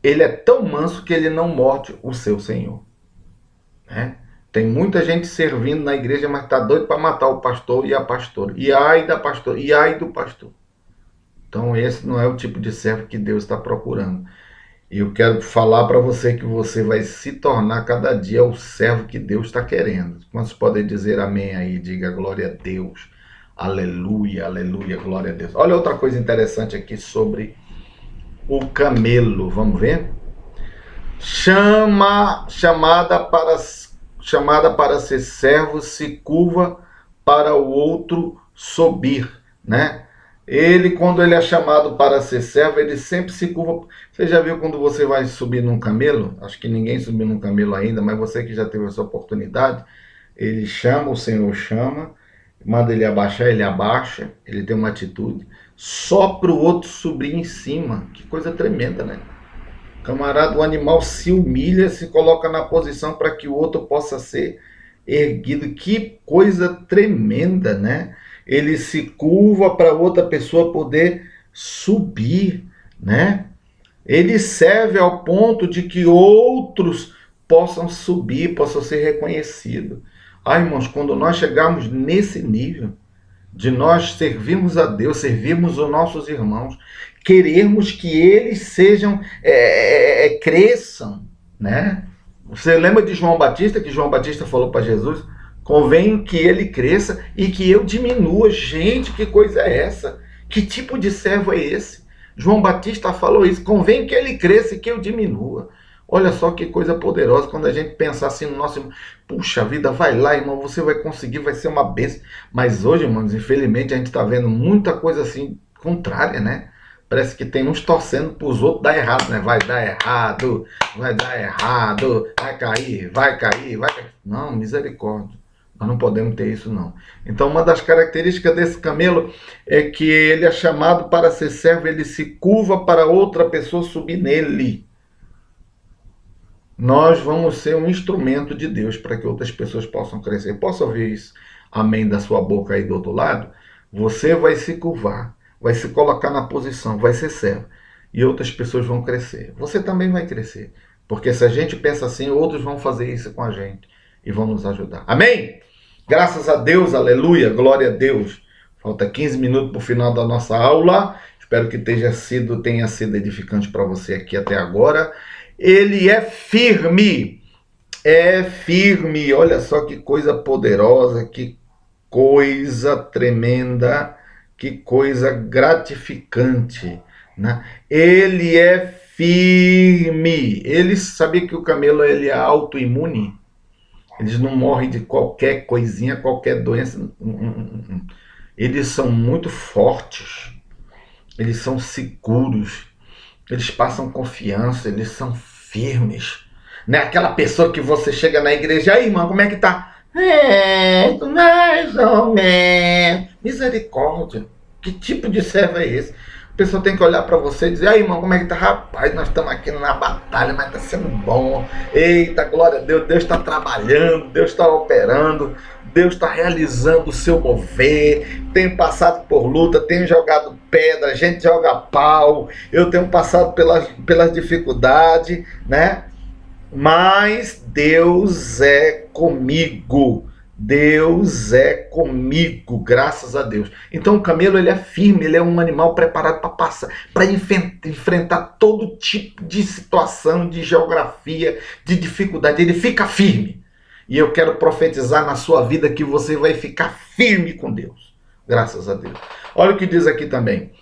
Ele é tão manso que ele não morde o seu senhor. Né? Tem muita gente servindo na igreja, mas está doido para matar o pastor e a pastora. E ai da pastora, e ai do pastor. Então esse não é o tipo de servo que Deus está procurando. E eu quero falar para você que você vai se tornar cada dia o servo que Deus está querendo. Quantos podem dizer amém aí? Diga glória a Deus. Aleluia, aleluia, glória a Deus. Olha outra coisa interessante aqui sobre o camelo. Vamos ver? Chamada para ser servo, se curva para o outro subir, né? Ele, quando ele é chamado para ser servo, ele sempre se curva. Você já viu quando você vai subir num camelo? Acho que ninguém subiu num camelo ainda, mas você que já teve essa oportunidade, ele chama, o Senhor chama, manda ele abaixar, ele abaixa, ele tem uma atitude, só para o outro subir em cima. Que coisa tremenda, né? Camarada, o animal se humilha, se coloca na posição para que o outro possa ser erguido. Que coisa tremenda, né? Ele se curva para outra pessoa poder subir, né? Ele serve ao ponto de que outros possam subir, possam ser reconhecidos. Ai, irmãos, quando nós chegarmos nesse nível de nós servirmos a Deus, servirmos os nossos irmãos, querermos que eles sejam, cresçam, né? Você lembra de João Batista, que João Batista falou para Jesus? Convém que ele cresça e que eu diminua. Gente, que coisa é essa? Que tipo de servo é esse? João Batista falou isso. Convém que ele cresça e que eu diminua. Olha só que coisa poderosa quando a gente pensar assim no nosso... Puxa vida, vai lá, irmão, você vai conseguir, vai ser uma bênção. Mas hoje, irmãos, infelizmente a gente está vendo muita coisa assim contrária, né? Parece que tem uns torcendo para os outros dar errado, né? Vai dar errado, vai cair, vai cair, vai cair. Não, misericórdia. Nós não podemos ter isso, não. Então, uma das características desse camelo é que ele é chamado para ser servo, ele se curva para outra pessoa subir nele. Nós vamos ser um instrumento de Deus para que outras pessoas possam crescer. Posso ouvir isso? Amém da sua boca aí do outro lado? Você vai se curvar, vai se colocar na posição, vai ser servo. E outras pessoas vão crescer. Você também vai crescer. Porque se a gente pensa assim, outros vão fazer isso com a gente e vão nos ajudar. Amém? Graças a Deus, aleluia, glória a Deus. Falta 15 minutos para o final da nossa aula. Espero que tenha sido edificante para você aqui até agora. Ele é firme. É firme. Olha só que coisa poderosa, que coisa tremenda, que coisa gratificante, né? Ele é firme. Ele sabia que o camelo ele é autoimune. Eles não morrem de qualquer coisinha, qualquer doença. Eles são muito fortes. Eles são seguros. eles passam confiança, eles são firmes. Não é aquela pessoa que você chega na igreja, aí, irmão, como é que tá? Mais ou menos. Misericórdia. Que tipo de servo é esse? A pessoa tem que olhar para você e dizer, aí, irmão, como é que tá? Rapaz, nós estamos aqui na batalha, mas tá sendo bom. Eita, glória a Deus, Deus está trabalhando, Deus está operando, Deus está realizando o seu mover. Tenho passado por luta, tenho jogado pedra, a gente joga pau, eu tenho passado pelas dificuldades, né? Mas Deus é comigo. Deus é comigo, graças a Deus. Então o camelo, ele é firme, ele é um animal preparado para passar, para enfrentar todo tipo de situação, de geografia, de dificuldade. Ele fica firme. E eu quero profetizar na sua vida que você vai ficar firme com Deus. Graças a Deus. Olha o que diz aqui também.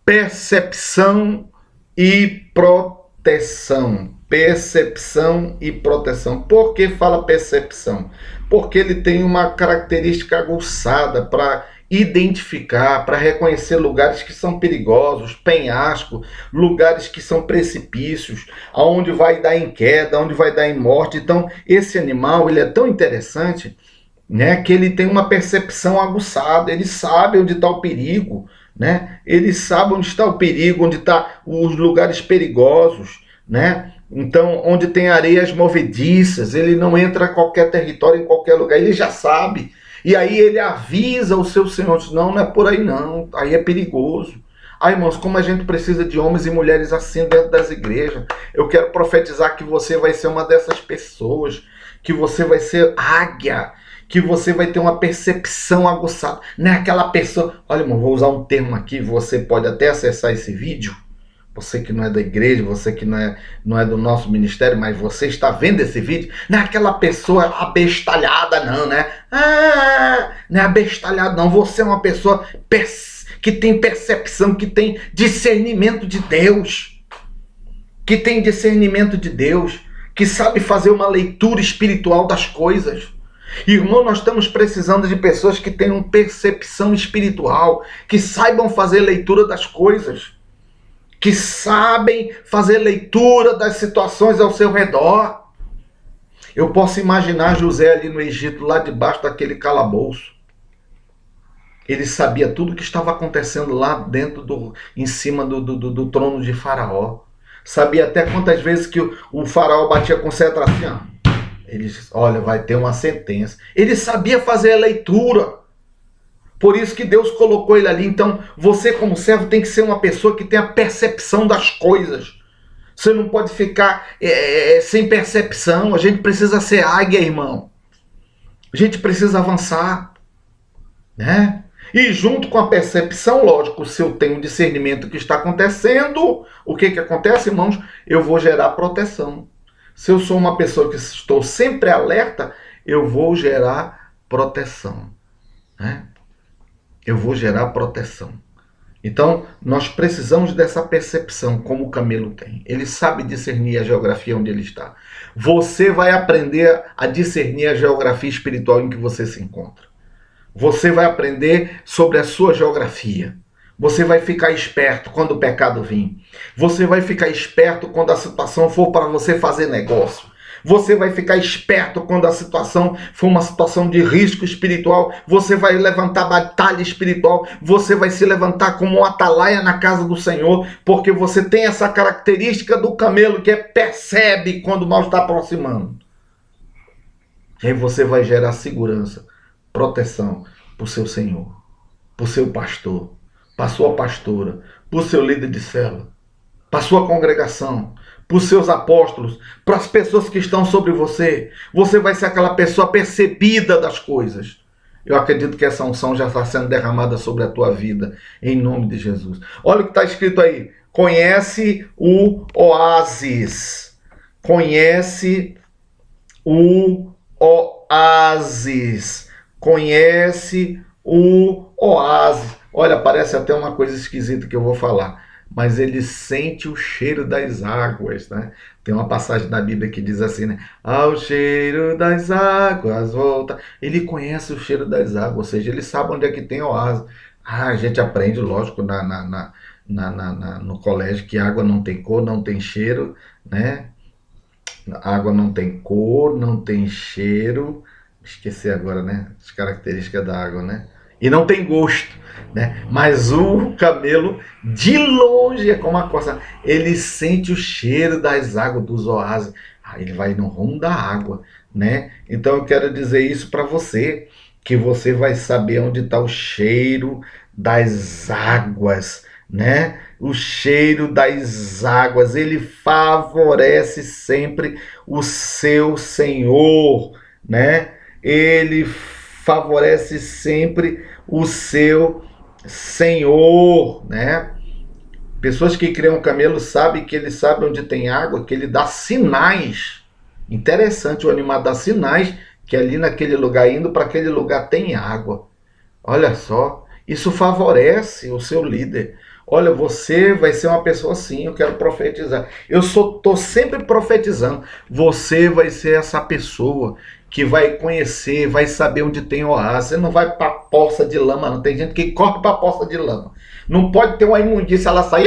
Percepção e proteção. Percepção e proteção. Por que fala percepção? Porque ele tem uma característica aguçada para identificar, para reconhecer lugares que são perigosos, penhasco, lugares que são precipícios, aonde vai dar em queda, onde vai dar em morte. Então, esse animal, ele é tão interessante, né, que ele tem uma percepção aguçada, ele sabe onde está o perigo, né? Ele sabe onde está o perigo, onde estão os lugares perigosos, né? Então, onde tem areias movediças, ele não entra em qualquer território, em qualquer lugar, ele já sabe. E aí ele avisa o seu senhor, diz, não é por aí não, aí é perigoso. Ah, irmãos, como a gente precisa de homens e mulheres assim dentro das igrejas. Eu quero profetizar que você vai ser uma dessas pessoas, que você vai ser águia, que você vai ter uma percepção aguçada. Não é aquela pessoa... Olha, irmão, vou usar um termo aqui, você pode até acessar esse vídeo, você que não é da igreja, você que não é do nosso ministério, mas você está vendo esse vídeo, não é aquela pessoa abestalhada não, né? Não é abestalhado não, você é uma pessoa que tem percepção, que tem discernimento de Deus, que tem discernimento de Deus, que sabe fazer uma leitura espiritual das coisas. Irmão, nós estamos precisando de pessoas que tenham percepção espiritual, que saibam fazer leitura das coisas, que sabem fazer leitura das situações ao seu redor. Eu posso imaginar José ali no Egito, lá debaixo daquele calabouço. Ele sabia tudo o que estava acontecendo lá dentro, em cima do trono de Faraó. Sabia até quantas vezes que o Faraó batia com cetro assim, ó. Ele disse, olha, vai ter uma sentença. Ele sabia fazer a leitura. Por isso que Deus colocou ele ali. Então, você como servo tem que ser uma pessoa que tem a percepção das coisas. Você não pode ficar sem percepção. A gente precisa ser águia, irmão. A gente precisa avançar, né? E junto com a percepção, lógico, se eu tenho discernimento do que está acontecendo, o que acontece, irmãos? Eu vou gerar proteção. Se eu sou uma pessoa que estou sempre alerta, eu vou gerar proteção, né? Eu vou gerar proteção. Então, nós precisamos dessa percepção, como o camelo tem. Ele sabe discernir a geografia onde ele está. Você vai aprender a discernir a geografia espiritual em que você se encontra. Você vai aprender sobre a sua geografia. Você vai ficar esperto quando o pecado vir. Você vai ficar esperto quando a situação for para você fazer negócio. Você vai ficar esperto quando a situação for uma situação de risco espiritual. Você vai levantar batalha espiritual. Você vai se levantar como um atalaia na casa do Senhor, porque você tem essa característica do camelo, que percebe quando o mal está aproximando. E aí você vai gerar segurança, proteção para o seu Senhor, para o seu pastor, para a sua pastora, para o seu líder de célula, para a sua congregação, para os seus apóstolos, para as pessoas que estão sobre você. Você vai ser aquela pessoa percebida das coisas. Eu acredito que essa unção já está sendo derramada sobre a tua vida, em nome de Jesus. Olha o que está escrito aí. Conhece o oásis. Conhece o oásis. Conhece o oásis. Olha, parece até uma coisa esquisita que eu vou falar, mas ele sente o cheiro das águas, né? Tem uma passagem da Bíblia que diz assim, né? Ao cheiro das águas volta. Ele conhece o cheiro das águas, ou seja, ele sabe onde é que tem oásis. A gente aprende, lógico, no colégio, que água não tem cor, não tem cheiro, né? Água não tem cor, não tem cheiro, esqueci agora, né? As características da água, né? E não tem gosto, né? Mas o camelo, de longe, é como a costa, ele sente o cheiro das águas dos oásis. Aí ele vai no rumo da água, né? Então eu quero dizer isso para você, que você vai saber onde está o cheiro das águas, né? O cheiro das águas, ele favorece sempre o seu Senhor, né? Ele favorece sempre o seu Senhor, né? Pessoas que criam camelo sabem que ele sabe onde tem água, que ele dá sinais. Interessante, o animal dá sinais que ali naquele lugar, indo para aquele lugar, tem água. Olha só, isso favorece o seu líder. Olha, você vai ser uma pessoa assim, eu quero profetizar. Eu estou sempre profetizando. Você vai ser essa pessoa que vai conhecer, vai saber onde tem oásis. Você não vai para a poça de lama, não. Tem gente que corre para a poça de lama. Não pode ter uma imundícia, ela sai,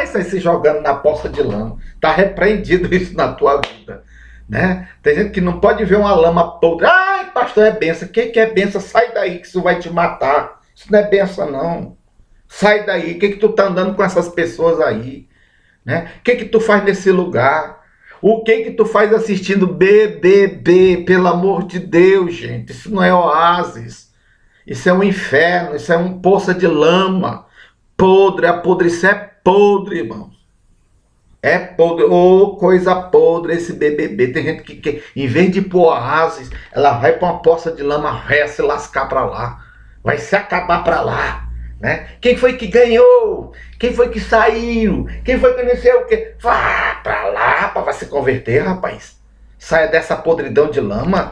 sai se jogando na poça de lama. Está repreendido isso na tua vida. Né? Tem gente que não pode ver uma lama podre. Ai, pastor, é benção. O que é benção? Sai daí que isso vai te matar. Isso não é benção, não. Sai daí. O que tu tá andando com essas pessoas aí? Né? O que tu faz nesse lugar? O que tu faz assistindo BBB? Pelo amor de Deus, gente. Isso não é oásis. Isso é um inferno. Isso é um poça de lama. Podre. A podrice é podre, irmão. É podre, ô coisa podre esse BBB. Tem gente que em vez de ir pro oásis, ela vai pra uma poça de lama, vai se lascar pra lá. Vai se acabar pra lá. Né? Quem foi que ganhou? Quem foi que saiu? Quem foi que não sei o quê? Vá pra lá, vai se converter, rapaz. Saia dessa podridão de lama.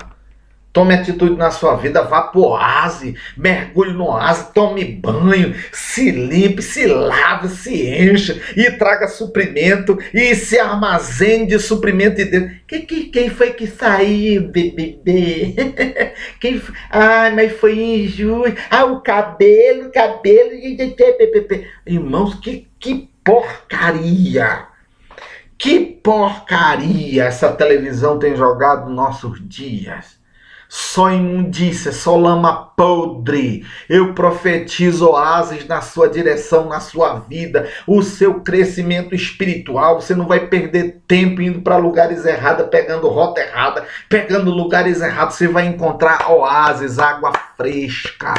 Tome atitude na sua vida, vá pro oásis, mergulhe no oásis, tome banho, se limpe, se lave, se encha e traga suprimento e se armazene de suprimento de Deus. Quem foi que saiu, BBB? Mas foi injusto. O cabelo. Irmãos, que porcaria! Que porcaria essa televisão tem jogado nossos dias. Só imundícia, só lama podre. Eu profetizo oásis na sua direção, na sua vida, o seu crescimento espiritual. Você não vai perder tempo indo para lugares errados, pegando rota errada, pegando lugares errados. Você vai encontrar oásis, água fresca,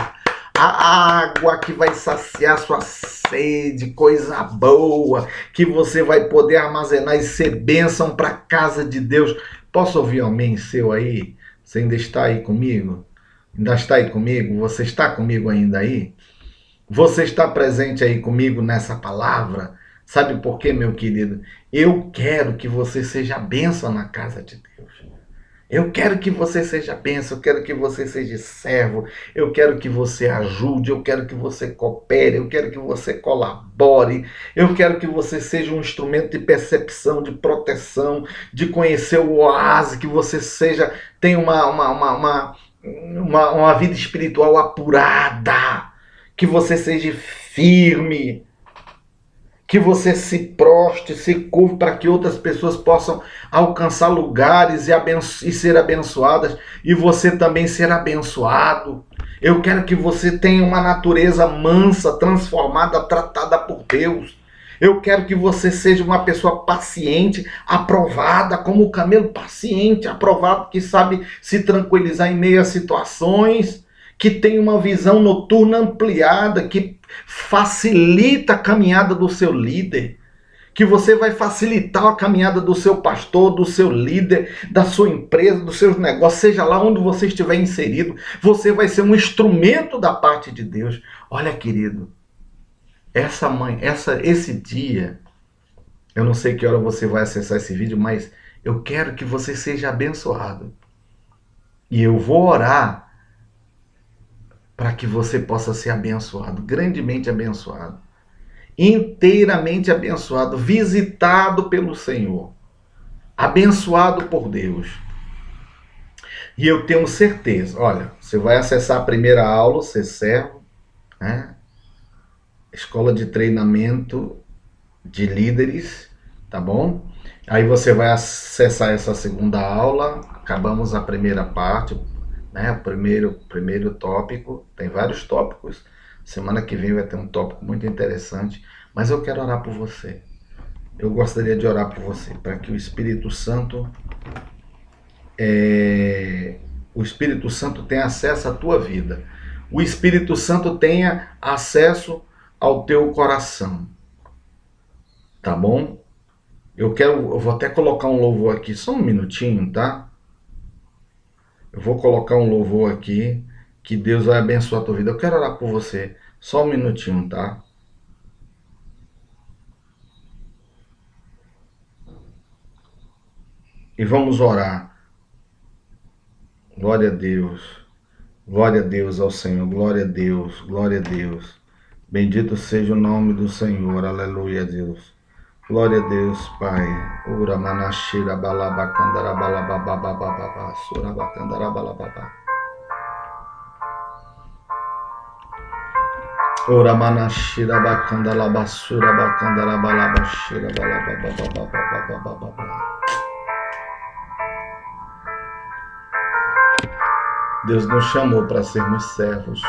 a água que vai saciar sua sede, coisa boa, que você vai poder armazenar e ser bênção para a casa de Deus. Posso ouvir um amém seu aí? Você ainda está aí comigo? Ainda está aí comigo? Você está comigo ainda aí? Você está presente aí comigo nessa palavra? Sabe por quê, meu querido? Eu quero que você seja bênção na casa de Deus. Eu quero que você seja bênção, eu quero que você seja servo, eu quero que você ajude, eu quero que você coopere, eu quero que você colabore, eu quero que você seja um instrumento de percepção, de proteção, de conhecer o oásis, que você tenha uma vida espiritual apurada, que você seja firme, que você se proste, se curve para que outras pessoas possam alcançar lugares e ser abençoadas, e você também ser abençoado. Eu quero que você tenha uma natureza mansa, transformada, tratada por Deus. Eu quero que você seja uma pessoa paciente, aprovada, como o camelo paciente, aprovado, que sabe se tranquilizar em meio a situações, que tem uma visão noturna ampliada, que facilita a caminhada do seu líder, que você vai facilitar a caminhada do seu pastor, do seu líder, da sua empresa, dos seus negócios, seja lá onde você estiver inserido, você vai ser um instrumento da parte de Deus. Olha, querido, esse dia, eu não sei que hora você vai acessar esse vídeo, mas eu quero que você seja abençoado. E eu vou orar para que você possa ser abençoado, grandemente abençoado, inteiramente abençoado, visitado pelo Senhor, abençoado por Deus. E eu tenho certeza, olha, você vai acessar a primeira aula, ser servo, né? escola de treinamento de líderes, tá bom? Aí você vai acessar essa segunda aula, acabamos a primeira parte, né? O primeiro tópico, tem vários tópicos, semana que vem vai ter um tópico muito interessante, mas eu quero orar por você. Eu gostaria de orar por você, para que o Espírito Santo tenha acesso à tua vida. O Espírito Santo tenha acesso ao teu coração. Tá bom? Eu vou até colocar um louvor aqui, só um minutinho, tá? Eu vou colocar um louvor aqui, que Deus vai abençoar a tua vida. Eu quero orar por você, só um minutinho, tá? E vamos orar. Glória a Deus. Glória a Deus ao Senhor. Glória a Deus. Glória a Deus. Bendito seja o nome do Senhor. Aleluia, Deus. Glória a Deus, Pai. Ura manashira balabacandara balabababababa. Surabacandara balababa. Ura manashira bacandala basura bacandara balabashira balabababababababa. Deus nos chamou para sermos servos.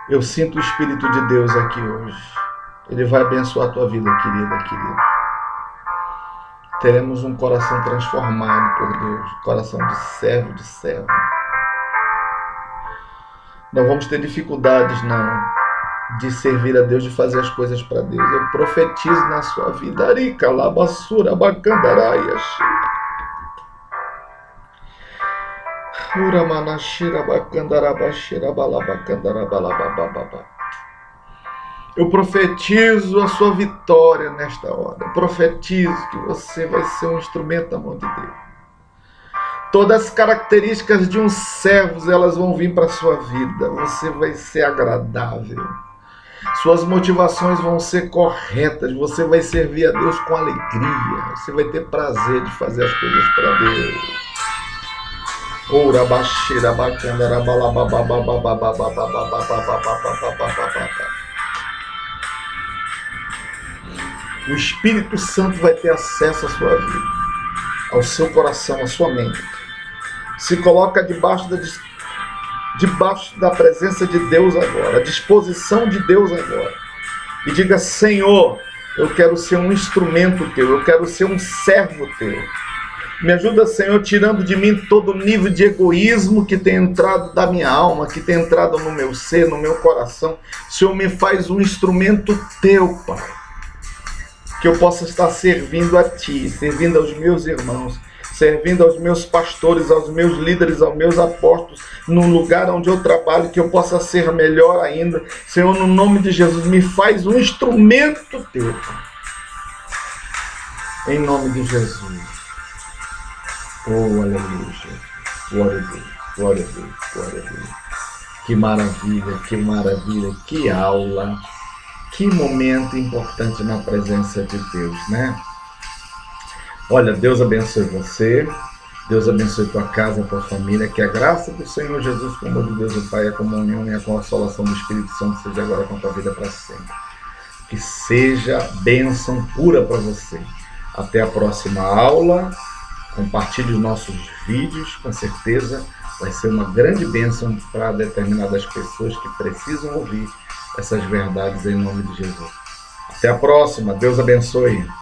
Eu sinto o Espírito de Deus aqui hoje. Ele vai abençoar a tua vida, querida, querido. Teremos um coração transformado por Deus, coração de servo, de serva. Não vamos ter dificuldades, não, de servir a Deus, de fazer as coisas para Deus. Eu profetizo na sua vida. Arica, labassura, bacandaraia, ura manashira, bacandarabashira, balabacandarabalabababa. Eu profetizo a sua vitória nesta hora. Eu profetizo que você vai ser um instrumento da mão de Deus. Todas as características de um servo, elas vão vir para a sua vida. Você vai ser agradável. Suas motivações vão ser corretas. Você vai servir a Deus com alegria. Você vai ter prazer de fazer as coisas para Deus. Ora baixeira bacana, o Espírito Santo vai ter acesso à sua vida, ao seu coração, à sua mente. Se coloca debaixo da presença de Deus agora, à disposição de Deus agora. E diga: Senhor, eu quero ser um instrumento teu, eu quero ser um servo teu. Me ajuda, Senhor, tirando de mim todo nível de egoísmo que tem entrado da minha alma, que tem entrado no meu ser, no meu coração. Senhor, me faz um instrumento teu, Pai. Que eu possa estar servindo a Ti, servindo aos meus irmãos, servindo aos meus pastores, aos meus líderes, aos meus apóstolos, no lugar onde eu trabalho, que eu possa ser melhor ainda. Senhor, no nome de Jesus, me faz um instrumento teu, Pai. Em nome de Jesus. Oh, aleluia. Glória a Deus, glória a Deus, glória a Deus. Que maravilha, que aula. Que momento importante na presença de Deus, né? Olha, Deus abençoe você, Deus abençoe tua casa, tua família, que a graça do Senhor Jesus, com o amor de Deus o Pai, a comunhão e a consolação do Espírito Santo seja agora com a tua vida para sempre. Que seja bênção pura para você. Até a próxima aula. Compartilhe os nossos vídeos, com certeza vai ser uma grande bênção para determinadas pessoas que precisam ouvir essas verdades em nome de Jesus. Até a próxima, Deus abençoe.